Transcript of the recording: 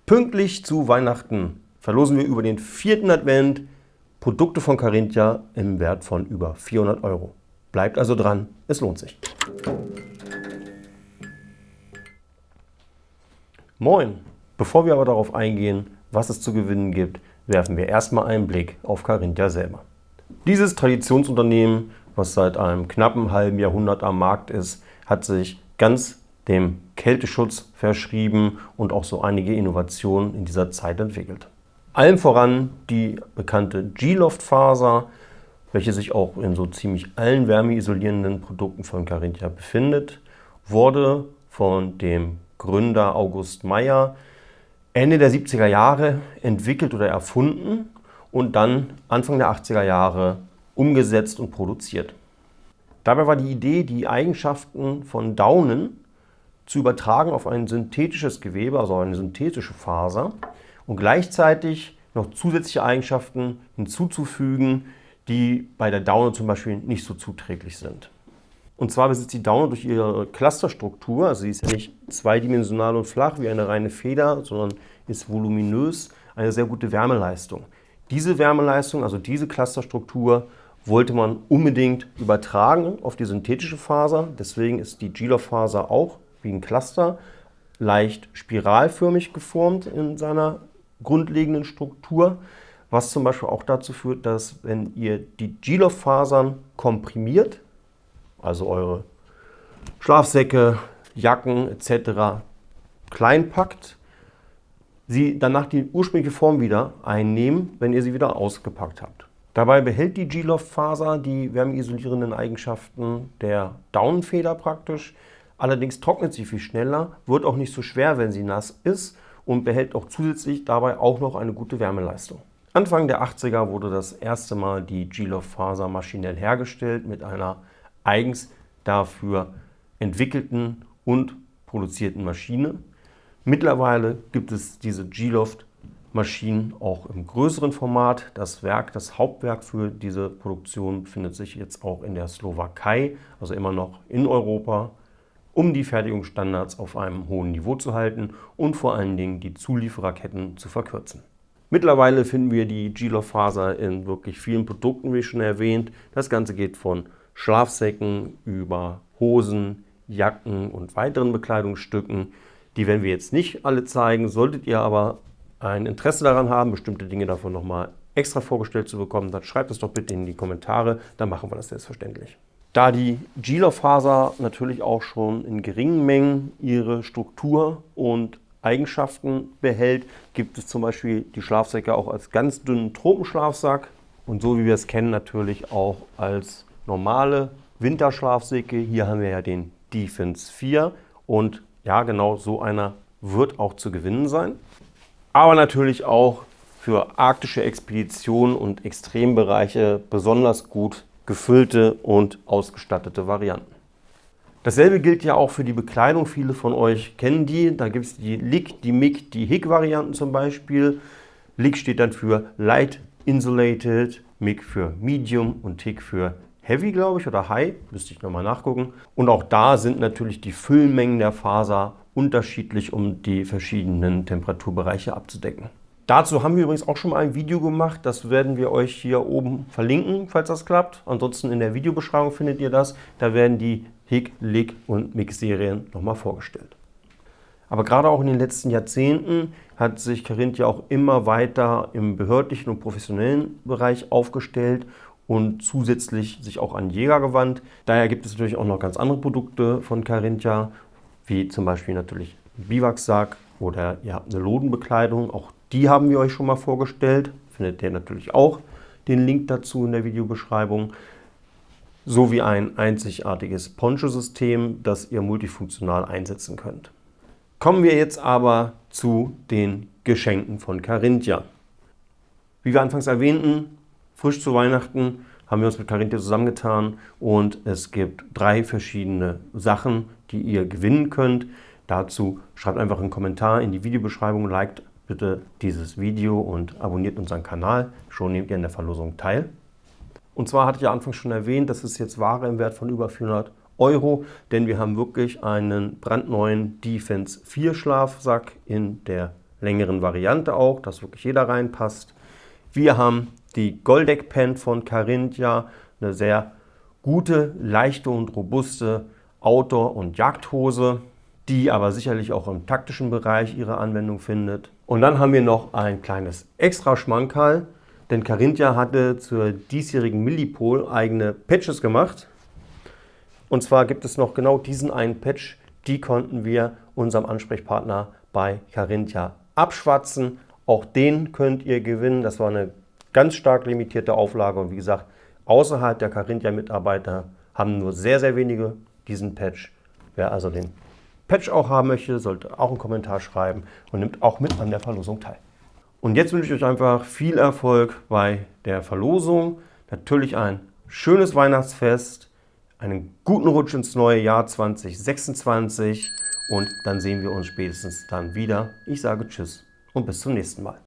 Pünktlich zu Weihnachten verlosen wir über den 4. Advent Produkte von Carinthia im Wert von über 400 €. Bleibt also dran, es lohnt sich. Moin! Bevor wir aber darauf eingehen, was es zu gewinnen gibt, werfen wir erstmal einen Blick auf Carinthia selber. Dieses Traditionsunternehmen, was seit einem knappen halben Jahrhundert am Markt ist, hat sich ganz dem Kälteschutz verschrieben und auch so einige Innovationen in dieser Zeit entwickelt. Allem voran die bekannte G-Loft-Faser, welche sich auch in so ziemlich allen wärmeisolierenden Produkten von Carinthia befindet, wurde von dem Gründer August Meyer Ende der 70er Jahre entwickelt oder erfunden und dann Anfang der 80er Jahre umgesetzt und produziert. Dabei war die Idee, die Eigenschaften von Daunen zu übertragen auf ein synthetisches Gewebe, also eine synthetische Faser, und gleichzeitig noch zusätzliche Eigenschaften hinzuzufügen, die bei der Daune zum Beispiel nicht so zuträglich sind. Und zwar besitzt die Daune durch ihre Clusterstruktur, also sie ist ja nicht zweidimensional und flach wie eine reine Feder, sondern ist voluminös, eine sehr gute Wärmeleistung. Diese Wärmeleistung, also diese Clusterstruktur, wollte man unbedingt übertragen auf die synthetische Faser. Deswegen ist die G-Loft-Faser auch wie ein Cluster leicht spiralförmig geformt in seiner grundlegenden Struktur, was zum Beispiel auch dazu führt, dass wenn ihr die G-Loft-Fasern komprimiert, also eure Schlafsäcke, Jacken etc. klein packt, sie danach die ursprüngliche Form wieder einnehmen, wenn ihr sie wieder ausgepackt habt. Dabei behält die G-Loft-Faser die wärmeisolierenden Eigenschaften der Daunenfeder praktisch. Allerdings trocknet sie viel schneller, wird auch nicht so schwer, wenn sie nass ist und behält auch zusätzlich dabei auch noch eine gute Wärmeleistung. Anfang der 80er wurde das erste Mal die G-Loft-Faser maschinell hergestellt mit einer eigens dafür entwickelten und produzierten Maschine. Mittlerweile gibt es diese G-Loft-Maschinen auch im größeren Format. Das Hauptwerk für diese Produktion befindet sich jetzt auch in der Slowakei, also immer noch in Europa, um die Fertigungsstandards auf einem hohen Niveau zu halten und vor allen Dingen die Zuliefererketten zu verkürzen. Mittlerweile finden wir die G-Loft-Faser in wirklich vielen Produkten, wie schon erwähnt. Das Ganze geht von Schlafsäcken über Hosen, Jacken und weiteren Bekleidungsstücken. Die werden wir jetzt nicht alle zeigen. Solltet ihr aber ein Interesse daran haben, bestimmte Dinge davon nochmal extra vorgestellt zu bekommen, dann schreibt es doch bitte in die Kommentare, dann machen wir das selbstverständlich. Da die G-Loft-Faser natürlich auch schon in geringen Mengen ihre Struktur und Eigenschaften behält, gibt es zum Beispiel die Schlafsäcke auch als ganz dünnen Tropenschlafsack und so wie wir es kennen natürlich auch als normale Winterschlafsäcke. Hier haben wir ja den Defense 4 und ja, genau so einer wird auch zu gewinnen sein. Aber natürlich auch für arktische Expeditionen und Extrembereiche besonders gut gefüllte und ausgestattete Varianten. Dasselbe gilt ja auch für die Bekleidung. Viele von euch kennen die. Da gibt es die Lig, die MIG, die HIG-Varianten zum Beispiel. Lig steht dann für Light Insulated, MIG für Medium und HIG für Heavy, glaube ich, oder High. Müsste ich nochmal nachgucken. Und auch da sind natürlich die Füllmengen der Faser unterschiedlich, um die verschiedenen Temperaturbereiche abzudecken. Dazu haben wir übrigens auch schon mal ein Video gemacht, das werden wir euch hier oben verlinken, falls das klappt. Ansonsten in der Videobeschreibung findet ihr das. Da werden die HIG, LIG und MIG-Serien nochmal vorgestellt. Aber gerade auch in den letzten Jahrzehnten hat sich Carinthia auch immer weiter im behördlichen und professionellen Bereich aufgestellt und zusätzlich sich auch an Jäger gewandt. Daher gibt es natürlich auch noch ganz andere Produkte von Carinthia, wie zum Beispiel natürlich Biwaksack oder ihr habt eine Lodenbekleidung. Auch die haben wir euch schon mal vorgestellt. Findet ihr natürlich auch den Link dazu in der Videobeschreibung. Sowie ein einzigartiges Poncho-System, das ihr multifunktional einsetzen könnt. Kommen wir jetzt aber zu den Geschenken von Carinthia. Wie wir anfangs erwähnten, frisch zu Weihnachten haben wir uns mit Carinthia zusammengetan und es gibt 3 verschiedene Sachen, die ihr gewinnen könnt. Dazu schreibt einfach einen Kommentar in die Videobeschreibung, liked bitte dieses Video und abonniert unseren Kanal. Schon nehmt ihr an der Verlosung teil. Und zwar hatte ich ja anfangs schon erwähnt, das ist jetzt Ware im Wert von über 400 €, denn wir haben wirklich einen brandneuen Defense 4 Schlafsack in der längeren Variante auch, dass wirklich jeder reinpasst. Wir haben die Goldeck Pen von Carinthia, eine sehr gute, leichte und robuste Outdoor- und Jagdhose, die aber sicherlich auch im taktischen Bereich ihre Anwendung findet. Und dann haben wir noch ein kleines Extra-Schmankerl, denn Carinthia hatte zur diesjährigen Millipol eigene Patches gemacht. Und zwar gibt es noch genau diesen einen Patch, die konnten wir unserem Ansprechpartner bei Carinthia abschwatzen. Auch den könnt ihr gewinnen. Das war eine ganz stark limitierte Auflage und wie gesagt, außerhalb der Carinthia-Mitarbeiter haben nur sehr, sehr wenige diesen Patch. Wer also den Patch auch haben möchte, sollte auch einen Kommentar schreiben und nimmt auch mit an der Verlosung teil. Und jetzt wünsche ich euch einfach viel Erfolg bei der Verlosung. Natürlich ein schönes Weihnachtsfest, einen guten Rutsch ins neue Jahr 2026 und dann sehen wir uns spätestens dann wieder. Ich sage Tschüss und bis zum nächsten Mal.